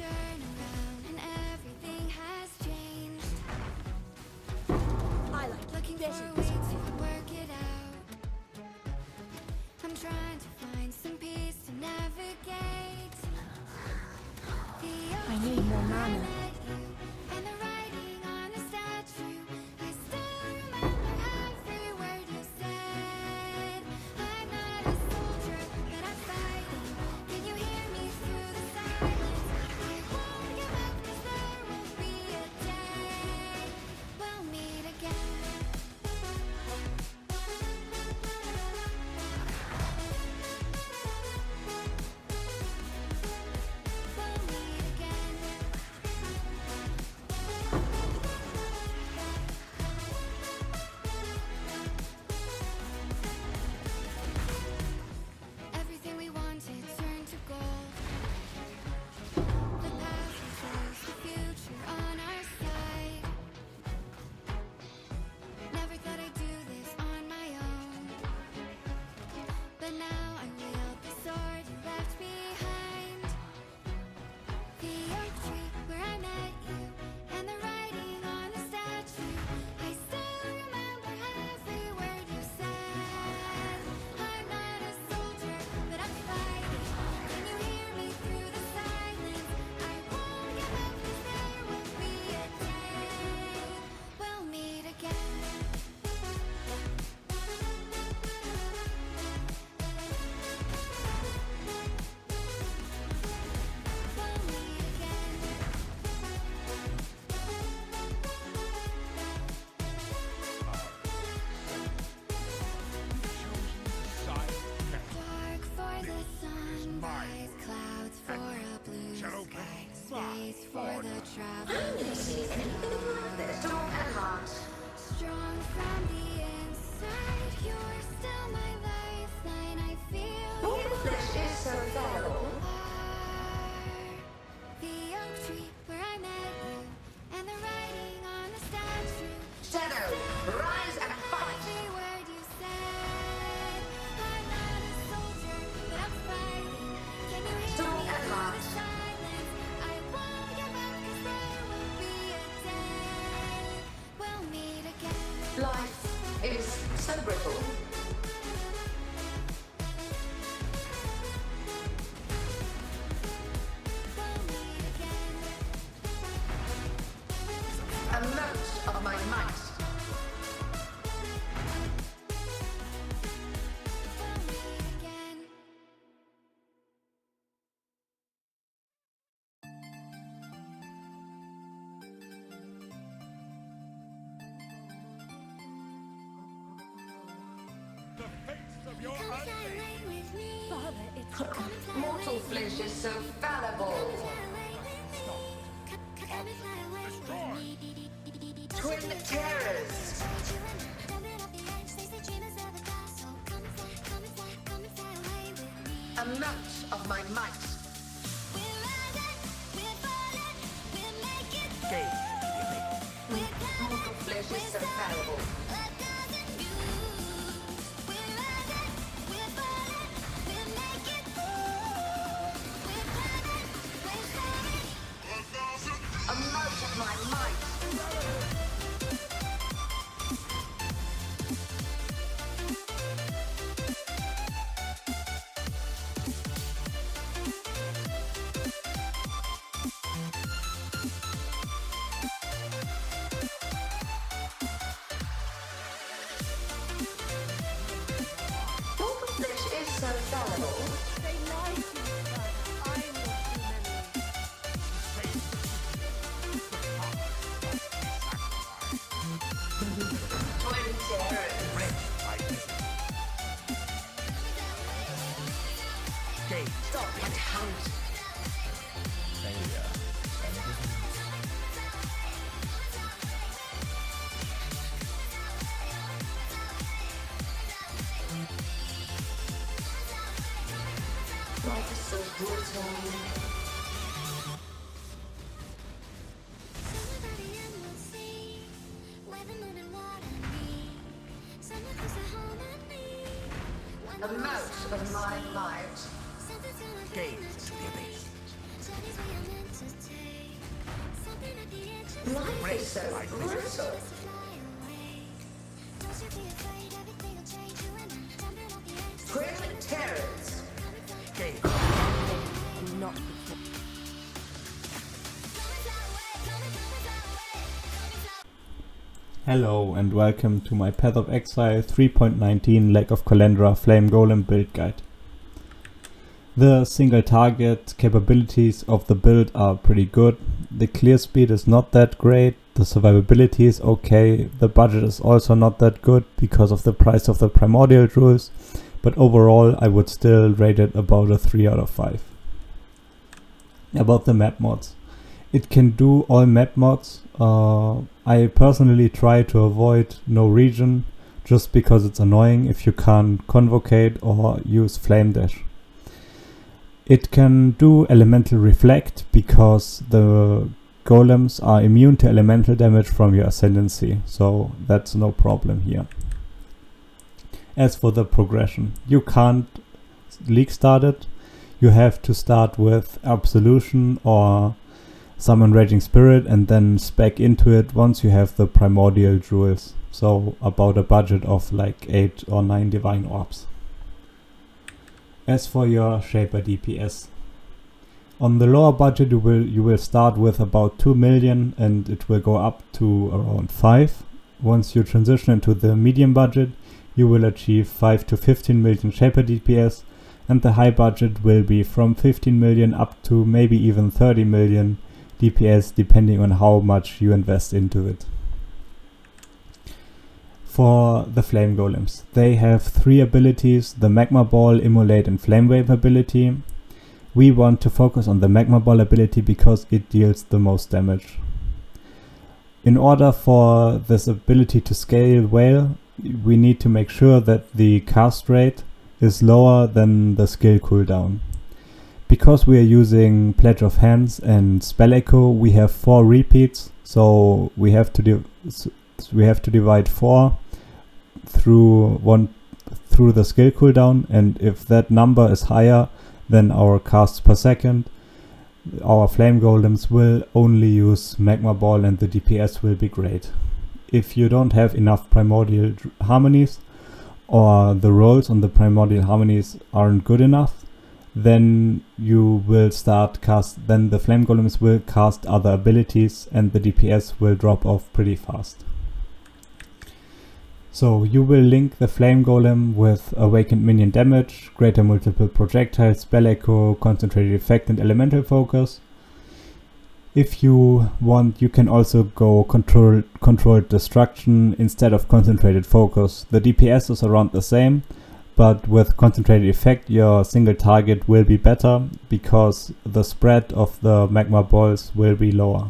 turn around and everything has changed. I like Looking for a way to work it out. I'm trying to find some peace to navigate. I need more mana. And the writing on the statue, I still remember every word you said. I'm not a soldier, but I'm fighting. Can you hear me through the silence? I won't give up 'cause there will be a day we'll meet again. We'll meet again. Everything we wanted turned to gold. The past we chose, the future on our side. Never thought I'd do this on my own, but now I wield the sword you left behind. The oak tree where I met you, and the writing on the statue. I still remember every word you said. I'm not a soldier, but I'm fighting. Can you hear me through the silence? I won't give up 'cause there will be a day we'll meet again. We'll meet again. Dark for the sunrise, clouds for a blue sky, space for the traveling star. Strong from the inside, you're still my lifeline. I feel you Flesh is so valuable. are the oak tree where I met you, and the writing on the statue. Shadow, rise and fight. Every word you said. I'm not a soldier, but I'm fighting. Can you hear Strong me and through the hard. silence? I won't give up 'cause there will be a day we'll meet again. Life is so brittle. We'll meet again. A mote of my might. We'll meet again. The face of your Come fly unfaith. away with me. Father, it's Come and fly Mortal away. flesh is so fallible. Come and fly away with me. Come and fly away with me. Twin terrors. A mote of my might. Mortal flesh is so fallible. A mote of my might. Mortal flesh is so fallible. they lie to you, Father. I will remember. Twin terrors. Stop and hunt. Life is so brutal. A mote of my might. Gaze to the abyss. Journeys we are meant to Why so brutal? Fly away. Don't you be afraid, everything will change. You and I jumping off the edge. Grim terrors. Okay. I'm not the Hello and welcome to my Path of Exile 3.19 Lack of Kalandra Flame Golem build guide. The single target capabilities of the build are pretty good. The clear speed is not that great, the survivability is okay, the budget is also not that good because of the price of the primordial jewels, but overall I would still rate it about a 3 out of 5. About the map mods. It can do all map mods. I personally try to avoid no region just because it's annoying if you can't convocate or use flame dash. It can do elemental reflect because the golems are immune to elemental damage from your ascendancy, so that's no problem here. As for the progression, you can't league start it. You have to start with Absolution or Summon Raging Spirit and then spec into it once you have the primordial jewels. So about a budget of like 8 or 9 divine orbs. As for your Shaper DPS, on the lower budget you will start with about 2 million and it will go up to around 5. Once you transition into the medium budget, you will achieve 5 to 15 million Shaper DPS, and the high budget will be from 15 million up to maybe even 30 million DPS depending on how much you invest into it. For the Flame Golems, they have 3 abilities: the Magma Ball, Immolate and Flame Wave ability. We want to focus on the Magma Ball ability because it deals the most damage. In order for this ability to scale well, we need to make sure that the cast rate is lower than the skill cooldown. Because we are using Pledge of Hands and Spell Echo, we have 4 repeats, so we have to divide 4 through the skill cooldown, and if that number is higher than our casts per second, our Flame Golems will only use Magma Ball and the DPS will be great. If you don't have enough Primordial Harmonies, or the rolls on the Primordial Harmonies aren't good enough, then you will then the Flame Golems will cast other abilities and the DPS will drop off pretty fast. So you will link the Flame Golem with Awakened Minion Damage, Greater Multiple Projectiles, Spell Echo, Concentrated Effect and Elemental Focus. If you want, you can also go Controlled Destruction instead of Concentrated Focus. The DPS is around the same, but with Concentrated Effect your single target will be better because the spread of the Magma Balls will be lower.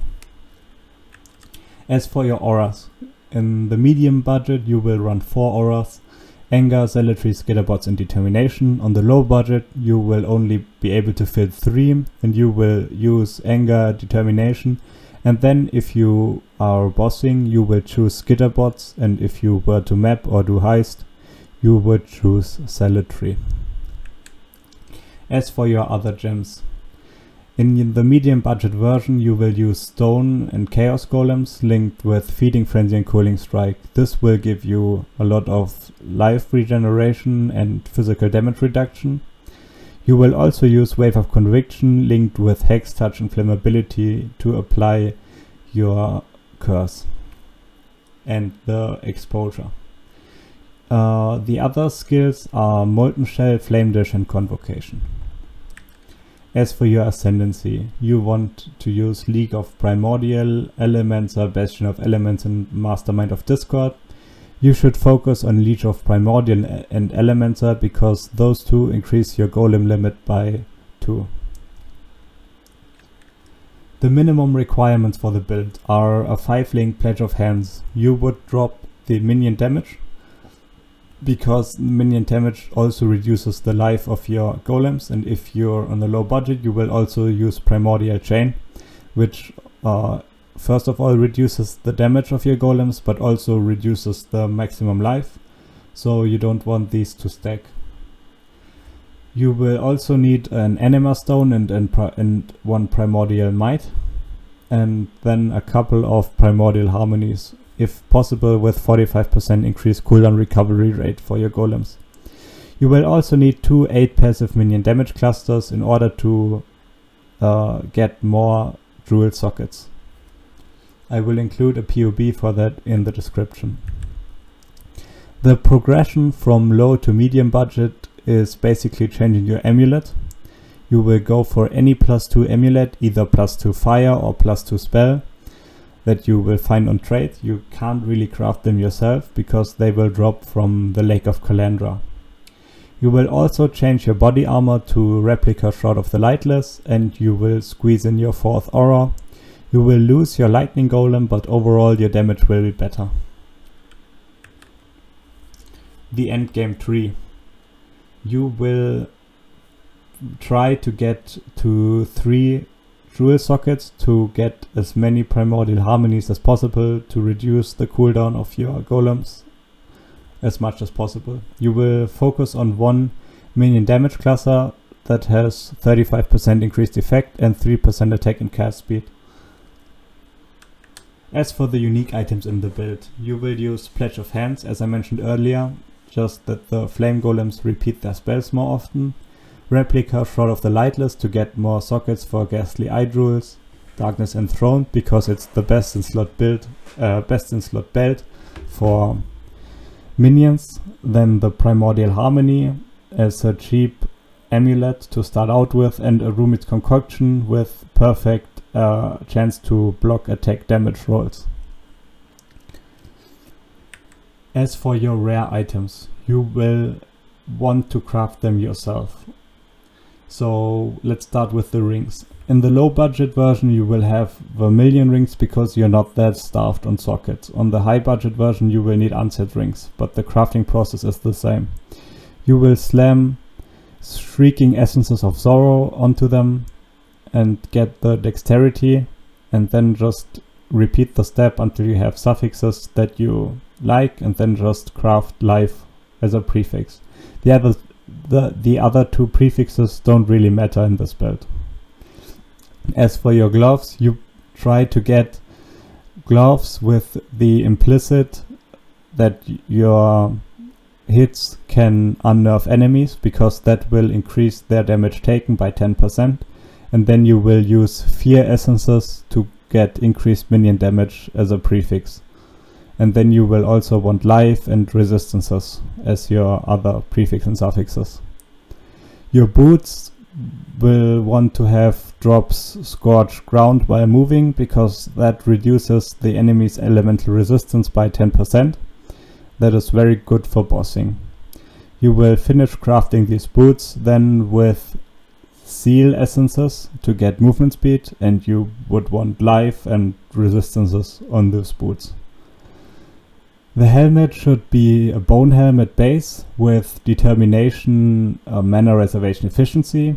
As for your auras, in the medium budget you will run 4 auras: Anger, Zealotry, Skitterbots and Determination. On the low budget you will only be able to fill 3 and you will use Anger, Determination, and then if you are bossing you will choose Skitterbots, and if you were to map or do heist you would choose Zealotry. As for your other gems, in the medium budget version you will use Stone and Chaos Golems linked with Feeding Frenzy and Cooling Strike. This will give you a lot of life regeneration and physical damage reduction. You will also use Wave of Conviction linked with Hex, Touch and Flammability to apply your curse and the exposure. The other skills are Molten Shell, Flame Dash and Convocation. As for your ascendancy, you want to use League of Primordial, Elementor, Bastion of Elements and Mastermind of Discord. You should focus on Leech of Primordial and Elementor because those two increase your golem limit by 2. The minimum requirements for the build are a 5-link Pledge of Hands. You would drop the minion damage because minion damage also reduces the life of your golems, and if you're on a low budget you will also use Primordial Chain, which first of all reduces the damage of your golems but also reduces the maximum life, so you don't want these to stack. You will also need an Anima Stone and 1 Primordial Might. and then a couple of Primordial Harmonies, if possible with 45% increased cooldown recovery rate for your golems. You will also need 2 8 passive minion damage clusters in order to get more Druid sockets. I will include a PoB for that in the description. The progression from low to medium budget is basically changing your amulet. You will go for any +2 amulet, either +2 fire or +2 spell, that you will find on trade. You can't really craft them yourself because they will drop from the Lake of Kalandra. You will also change your body armor to Replica Shroud of the Lightless, and you will squeeze in your 4th aura. You will lose your lightning golem, but overall your damage will be better. The endgame tree. You will try to get to 3 Jewel sockets to get as many Primordial Harmonies as possible to reduce the cooldown of your golems as much as possible. You will focus on 1 minion damage cluster that has 35% increased effect and 3% attack and cast speed. As for the unique items in the build, you will use Pledge of Hands, as I mentioned earlier, just that the flame golems repeat their spells more often. Replica Shroud of the Lightless to get more sockets for Ghastly Eye Jewels. Darkness Enthroned because it's the best in slot belt for minions. Then the Primordial Harmony as a cheap amulet to start out with, and a Rumit's Concoction with perfect chance to block attack damage rolls. As for your rare items, you will want to craft them yourself. So let's start with the rings. In the low budget version you will have vermilion rings because you're not that starved on sockets. On the high budget version you will need unset rings, but the crafting process is the same. You will slam Shrieking Essences of Sorrow onto them and get the dexterity, and then just repeat the step until you have suffixes that you like, and then just craft life as a prefix. The other 2 prefixes don't really matter in this build. As for your gloves, you try to get gloves with the implicit that your hits can unnerve enemies, because that will increase their damage taken by 10%. And then you will use Fear Essences to get increased minion damage as a prefix. And then you will also want life and resistances as your other prefix and suffixes. Your boots will want to have drops Scorch Ground while moving, because that reduces the enemy's elemental resistance by 10%. That is very good for bossing. You will finish crafting these boots then with Seal Essences to get movement speed, and you would want life and resistances on those boots. The helmet should be a bone helmet base with determination, mana reservation efficiency.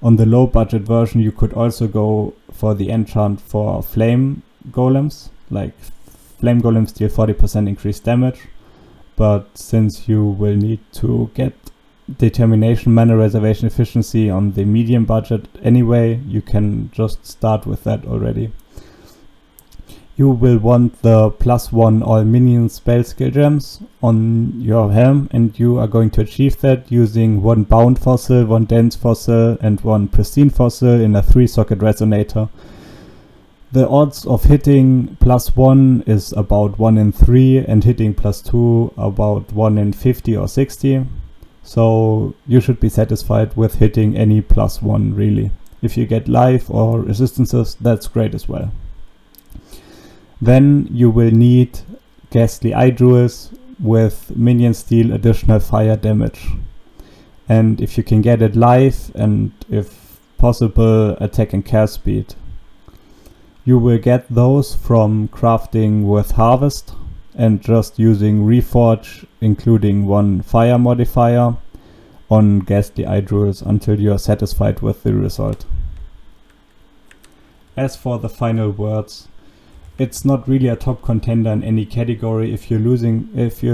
On the low budget version you could also go for the enchant for flame golems, like flame golems deal 40% increased damage, but since you will need to get determination mana reservation efficiency on the medium budget anyway, you can just start with that already. You will want the +1 all minion spell skill gems on your helm, and you are going to achieve that using 1 bound fossil, 1 dense fossil and 1 pristine fossil in a 3-socket resonator. The odds of hitting +1 is about 1 in 3 and hitting +2 about 1 in 50 or 60. So you should be satisfied with hitting any +1 really. If you get life or resistances, that's great as well. Then you will need Ghastly Eye Jewels with minions deal additional fire damage. And if you can get it live, and if possible attack and cast speed. You will get those from crafting with Harvest and just using Reforge, including 1 fire modifier on Ghastly Eye Jewels until you are satisfied with the result. As for the final words, it's not really a top contender in any category. If you're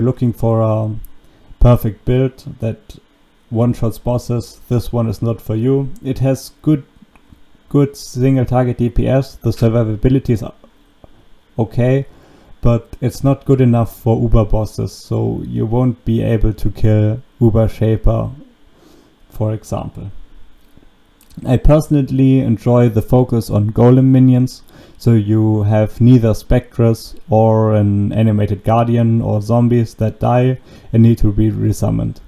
looking for a perfect build that one-shots bosses, this one is not for you. It has good good single target DPS, the survivability is okay, but it's not good enough for Uber bosses, so you won't be able to kill Uber Shaper, for example. I personally enjoy the focus on Golem minions, so you have neither Spectres or an animated Guardian or zombies that die and need to be resummoned.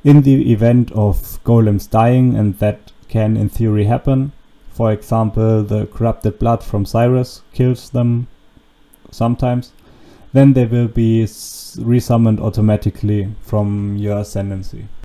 In the event of Golems dying, and that can in theory happen, for example the corrupted blood from Cyrus kills them sometimes, then they will be resummoned automatically from your ascendancy.